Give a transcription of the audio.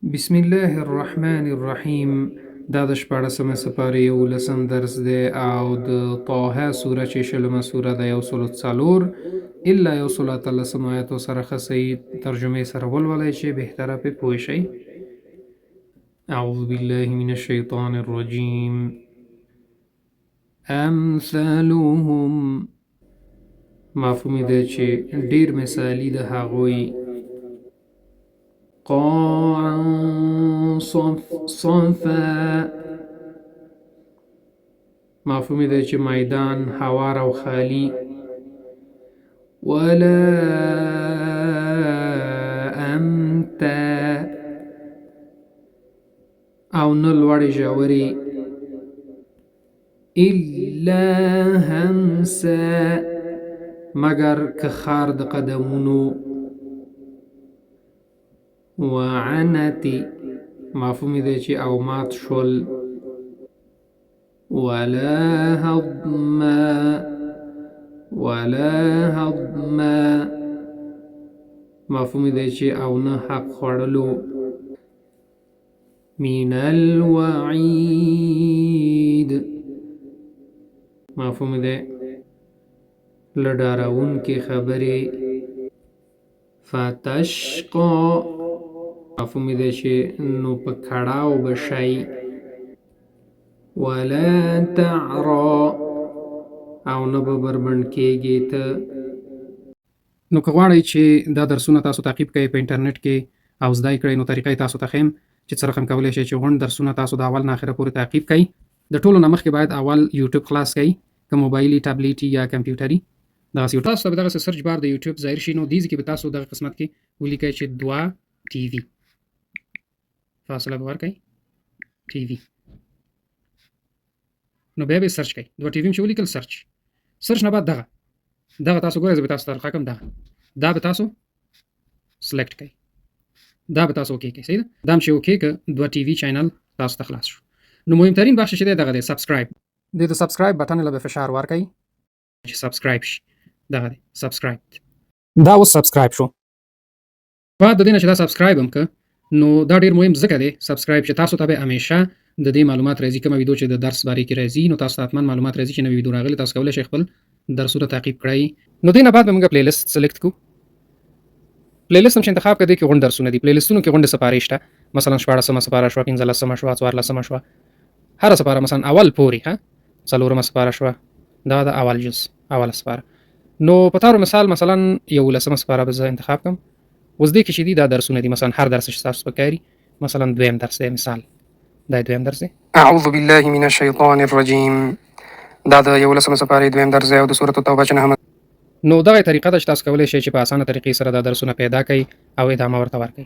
بسم الله الرحمن الرحیم. دا د 14مې سپارې 11م درس دی او د طه سوره چې شلمه سوره ده 104 الا 113 آیاتو سره ښه صحیح ترجمې سره ولولئ چې بهتره پې پوه شئ. اعوذ بالله من الشیطان الرجیم. امثالهم مفهوم دی چې ډیر مثالی د هغوی قاعا صفا مفهوم دی چې میدان هوار او خالی ولا امتا او نه لوړې ژورې الا همسا مگر که خار د قدمونو وعنتی مفهوم دی چې او مات شول ولا هضما مفهوم دی چې او نه حق خوړلو من الوعید مفهوم دی لډارون کې خبرې فتشقا مفهوم دی چې نو په کړاو بشي ولا تعرا او نه به بربند کېږي ته. نو که غواړئ چې دا درسونه تاسو تعقیب کړئ په انټرنیټ کې او زده کړئ نو طریقه تاسو ته ښیم چې څه رقم کولی شئ چې غونډ درسونه تاسو د اول نه اخره پورې تعقیب کړئ. د ټولو نه مخکې باید اول یوټیوب خلاص کړئ، که موبایلي ټابلیټي یا کمپیوټري. دغسې تاسو ته به دغسې سرچ بار د یوټیوب ظاهر شي. نو دې ځای کې به تاسو دغه قسمت کې ولیکئ چې 2 ټي وي فاصله به ورکئ ټي وي. نو بیا به سرچ کړئ 2 ټي وي چې ولیکل سرچ نه بعد دغه تاسو ګورئ زه به تاسو ته راښکم دا به تاسو سلیکټ کړئ، دا به تاسو اوکې کړئ. صحیح ده. دا هم چې اوکې که 2 ټي وي چینل تاسو ته خلاص شو. نو مهمترین بخش چې دی دغه دی سبسکرایب. د سبسکرایب بټن له به فشار ورکئ چې سبسکرایب شي. دغه دی سبسکرایب. دا اوس سبسکرایب شو. بعد د دې نه چې دا سبسکرایب هم که نو دا ډیر مهم ځکه دی سبسکرایب چې تاسو ته به همیشه د دې معلومات راځي. کومه ویډیو چې د درس باره کې راځي نو تاسو ته حتما معلومات راځي چې نوې ویډیو راغلې، تاسو کولی شئ خپل درسونه تعقیب کړئ. نو دې نه بعد به موږ پلی لیست سلیکټ کړو. پلی لیست هم چې انتخاب کړئ کې غونډ درسونه دي. پلی لیستونو کې غونډې سپارې شته، مثلا 14مه سپاره شوه، 15مه شوه، 14مه شوه، هره سپاره مثلا اول پورې 4مه سپاره شوه، دا د اول جز اوله سپاره. نو په طور مثال مثلا 11مه سپاره به زه انتخاب کړم. اوس دې کې چې دي دا درسونه دي، مثلا هر درس چې تاسو پکاري مثلا دویم درس دی، مثال دا دویم درس دی. اعوذ بالله من الشیطان الرجیم. دا د 11مه سپاره دویم درس دی او د سورۃ التوبه چې 9. نو دغه طریقه ده چې تاسو کولی شئ چې په اسانه طریقې سره دا درسونه پیدا کړئ او ادامه ورته ورکړئ.